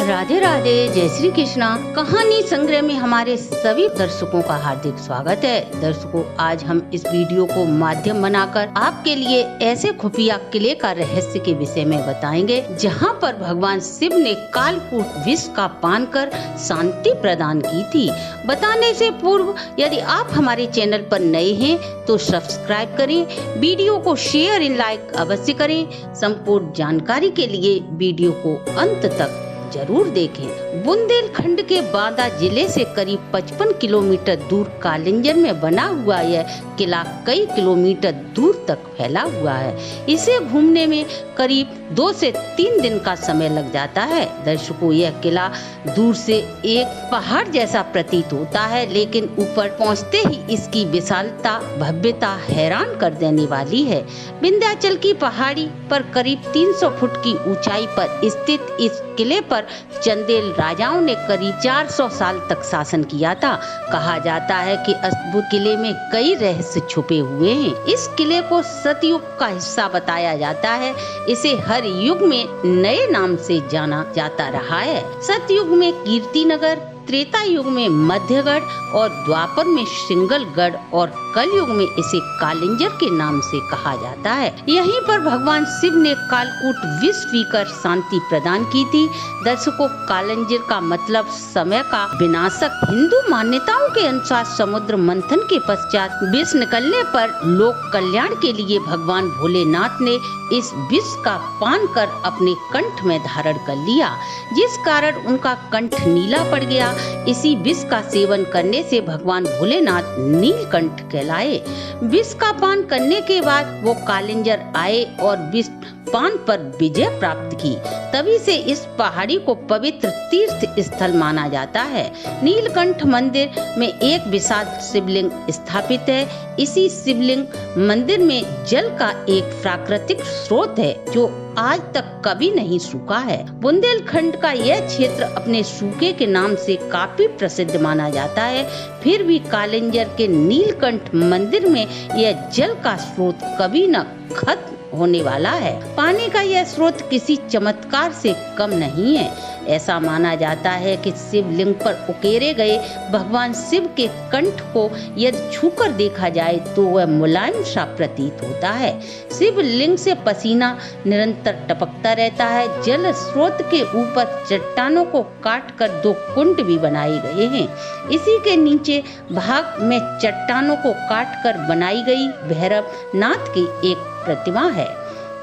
राधे राधे, जय श्री कृष्णा। कहानी संग्रह में हमारे सभी दर्शकों का हार्दिक स्वागत है। दर्शकों, आज हम इस वीडियो को माध्यम बनाकर आपके लिए ऐसे खुफिया किले का रहस्य के विषय में बताएंगे जहां पर भगवान शिव ने कालकूट विष का पान कर शांति प्रदान की थी। बताने से पूर्व यदि आप हमारे चैनल पर नए हैं तो सब्सक्राइब करें, वीडियो को शेयर एंड लाइक अवश्य करें। संपूर्ण जानकारी के लिए वीडियो को अंत तक जरूर देखें। बुंदेलखंड के बांदा जिले से करीब 55 किलोमीटर दूर कालिंजर में बना हुआ यह किला कई किलोमीटर दूर तक फैला हुआ है। इसे घूमने में करीब 2 से 3 दिन का समय लग जाता है। दर्शकों, यह किला दूर से एक पहाड़ जैसा प्रतीत होता है, लेकिन ऊपर पहुंचते ही इसकी विशालता भव्यता हैरान कर देने वाली है। विंध्याचल की पहाड़ी पर करीब 300 फुट की ऊंचाई पर स्थित इस किले पर चंदेल राजाओं ने करीब 400 साल तक शासन किया था। कहा जाता है कि अद्भुत किले में कई रहस्य छुपे हुए हैं। इस किले को सतयुग का हिस्सा बताया जाता है। इसे हर युग में नए नाम से जाना जाता रहा है। सतयुग में कीर्तिनगर, त्रेता युग में मध्यगढ़ और द्वापर में सिंगलगढ़ और कलयुग में इसे कालिंजर के नाम से कहा जाता है। यहीं पर भगवान शिव ने कालकूट विष पीकर शांति प्रदान की थी। दर्शकों, कालिंजर का मतलब समय का विनाशक। हिंदू मान्यताओं के अनुसार समुद्र मंथन के पश्चात विष निकलने पर लोक कल्याण के लिए भगवान भोलेनाथ ने इस विष का पान कर अपने कंठ में धारण कर लिया, जिस कारण उनका कंठ नीला पड़ गया। इसी विष का सेवन करने से भगवान भोलेनाथ नीलकंठ कहलाए। विष का पान करने के बाद वो कालिंजर आए और विष पान पर विजय प्राप्त की। तभी से इस पहाड़ी को पवित्र तीर्थ स्थल माना जाता है। नीलकंठ मंदिर में एक विशाल शिवलिंग स्थापित है। इसी शिवलिंग मंदिर में जल का एक प्राकृतिक स्रोत है जो आज तक कभी नहीं सूखा है। बुंदेलखंड का यह क्षेत्र अपने सूखे के नाम से काफी प्रसिद्ध माना जाता है। फिर भी कालिंजर के नीलकंठ मंदिर में यह जल का स्रोत कभी न खत्म होने वाला है। पानी का यह स्रोत किसी चमत्कार से कम नहीं है। ऐसा माना जाता है कि शिवलिंग पर उकेरे गए भगवान शिव के कंठ को यदि छूकर देखा जाए तो वह मुलायम सा प्रतीत होता है। शिवलिंग से पसीना निरंतर टपकता रहता है। जल स्रोत के ऊपर चट्टानों को काटकर 2 कुंड भी बनाए गए हैं। इसी के नीचे भाग में चट्टानों को काटकर बनाई गई भैरव नाथ की एक प्रतिमा है।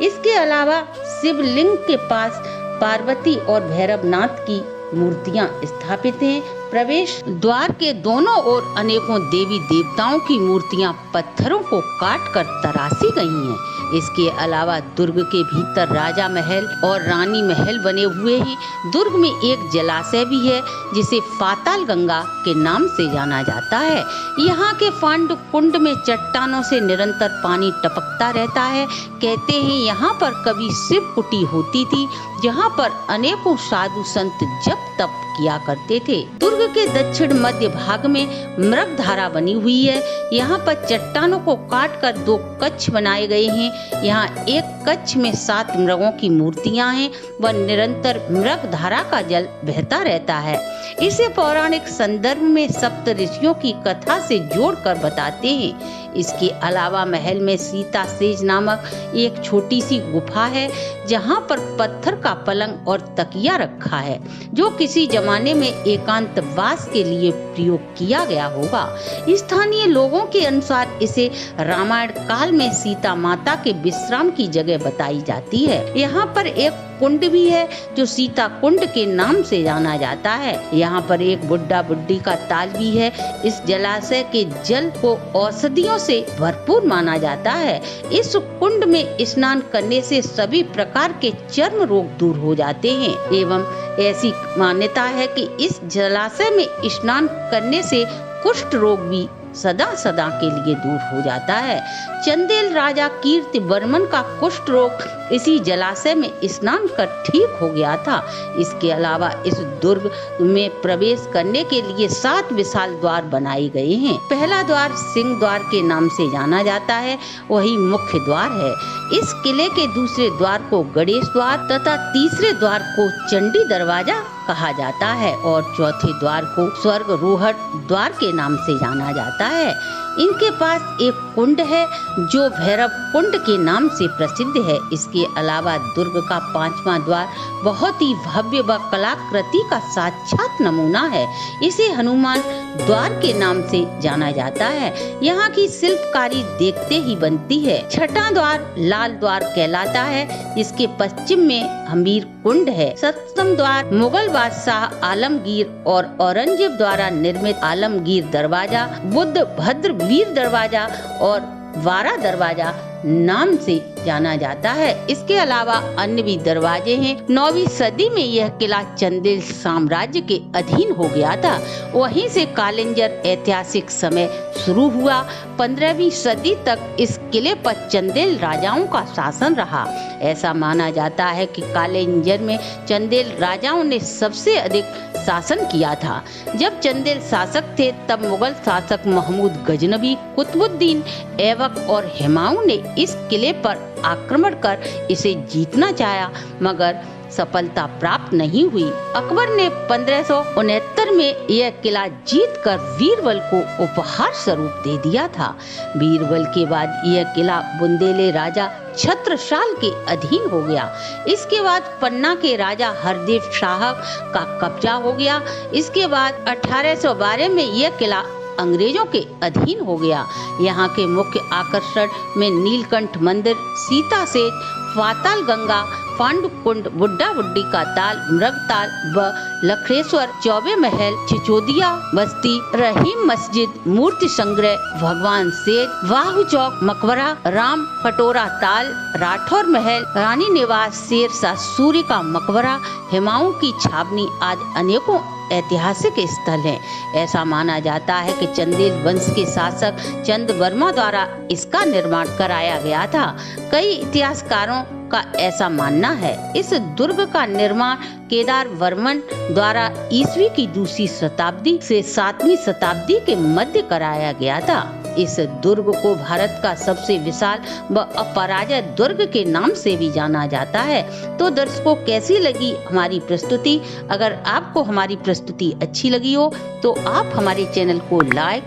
इसके अलावा शिवलिंग के पास पार्वती और भैरवनाथ की मूर्तियां स्थापित हैं। प्रवेश द्वार के दोनों ओर अनेकों देवी देवताओं की मूर्तियां पत्थरों को काटकर तराशी गई हैं। इसके अलावा दुर्ग के भीतर राजा महल और रानी महल बने हुए हैं। दुर्ग में एक जलाशय भी है जिसे पाताल गंगा के नाम से जाना जाता है। यहाँ के पांडु कुंड में चट्टानों से निरंतर पानी टपकता रहता है। कहते हैं यहाँ पर कभी शिव कुटी होती थी जहाँ पर अनेकों साधु संत जप तप किया करते थे। दुर्ग के दक्षिण मध्य भाग में मृग धारा बनी हुई है। यहाँ पर चट्टानों को काटकर 2 कक्ष बनाए गए हैं। यहाँ एक कक्ष में 7 मृगों की मूर्तियां हैं व निरंतर मृग धारा का जल बहता रहता है। इसे पौराणिक संदर्भ में सप्त ऋषियों की कथा से जोड़कर बताते हैं। इसके अलावा महल में सीता सेज नामक एक छोटी सी गुफा है जहाँ पर पत्थर का पलंग और तकिया रखा है, जो किसी जमाने में एकांतवास के लिए प्रयोग किया गया होगा। स्थानीय लोगों के अनुसार इसे रामायण काल में सीता माता के विश्राम की जगह बताई जाती है। यहाँ पर एक कुंड भी है जो सीता कुंड के नाम से जाना जाता है। यहाँ पर एक बुड्ढा बुड्ढी का ताल भी है। इस जलाशय के जल को औषधियों से भरपूर माना जाता है। इस कुंड में स्नान करने से सभी प्रकार के चर्म रोग दूर हो जाते हैं एवं ऐसी मान्यता है कि इस जलाशय में स्नान करने से कुष्ठ रोग भी सदा सदा के लिए दूर हो जाता है। चंदेल राजा कीर्ति वर्मन का कुष्ठ रोग इसी जलाशय में स्नान कर ठीक हो गया था। इसके अलावा इस दुर्ग में प्रवेश करने के लिए 7 विशाल द्वार बनाए गए हैं। पहला द्वार सिंह द्वार के नाम से जाना जाता है, वही मुख्य द्वार है। इस किले के दूसरे द्वार को गणेश द्वार तथा तीसरे द्वार को चंडी दरवाजा कहा जाता है और चौथे द्वार को स्वर्ग रोहट द्वार के नाम से जाना जाता है। इनके पास एक कुंड है जो भैरव कुंड के नाम से प्रसिद्ध है। इसके अलावा दुर्ग का 5वां द्वार बहुत ही भव्य व कलाकृति का साक्षात नमूना है। इसे हनुमान द्वार के नाम से जाना जाता है। यहाँ की शिल्पकारी देखते ही बनती है। छठा द्वार लाल द्वार कहलाता है। इसके पश्चिम में हमीर कुंड है। सप्तम द्वार मुगल बादशाह आलमगीर और औरंगजेब द्वारा निर्मित आलमगीर दरवाजा, बुद्ध भद्र वीर दरवाजा और वारा दरवाजा नाम से जाना जाता है। इसके अलावा अन्य भी दरवाजे हैं। 9वीं सदी में यह किला चंदेल साम्राज्य के अधीन हो गया था। वहीं से कालिंजर ऐतिहासिक समय शुरू हुआ। 15वीं सदी तक इस किले पर चंदेल राजाओं का शासन रहा। ऐसा माना जाता है कि कालिंजर में चंदेल राजाओं ने सबसे अधिक शासन किया था। जब चंदेल शासक थे तब मुगल शासक महमूद गजनबी, कुतुबुद्दीन ऐबक और हुमायूं ने इस किले पर आक्रमण कर इसे जीतना चाहा, मगर सफलता प्राप्त नहीं हुई। अकबर ने 1569 में यह किला जीतकर बीरबल को उपहार स्वरूप दे दिया था। बीरबल के बाद यह किला बुंदेले राजा छत्रसाल के अधीन हो गया। इसके बाद पन्ना के राजा हरदेव शाह का कब्जा हो गया। इसके बाद 1812 में यह किला अंग्रेजों के अधीन हो गया। यहाँ के मुख्य आकर्षण में नीलकंठ मंदिर, सीता सेज, पाताल गंगा, पांडु कुंड, बुड्ढा बुड्ढी का ताल, मृग ताल व लखरेश्वर, चौबे महल, चिचोदिया बस्ती, रहीम मस्जिद, मूर्ति संग्रह, भगवान सेठ, वाहु चौक, मकबरा, राम कटोरा ताल, राठौर महल, रानी निवास, शेरशाह सूरी का मकबरा, हुमायूं की छावनी आदि अनेकों ऐतिहासिक स्थल हैं। ऐसा माना जाता है कि चंदेल वंश के शासक चंद वर्मा द्वारा इसका निर्माण कराया गया था। कई इतिहासकारों का ऐसा मानना है। इस दुर्ग का निर्माण केदार वर्मन द्वारा ईस्वी की 2वीं शताब्दी से 7वीं शताब्दी के मध्य कराया गया था। इस दुर्ग को भारत का सबसे विशाल व अपराजय दुर्ग के नाम से भी जाना जाता है। तो दर्शकों, कैसी लगी हमारी प्रस्तुति? अगर आपको हमारी प्रस्तुति अच्छी लगी हो तो आप हमारे चैनल को लाइक,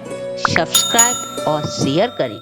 सब्सक्राइब और शेयर करें।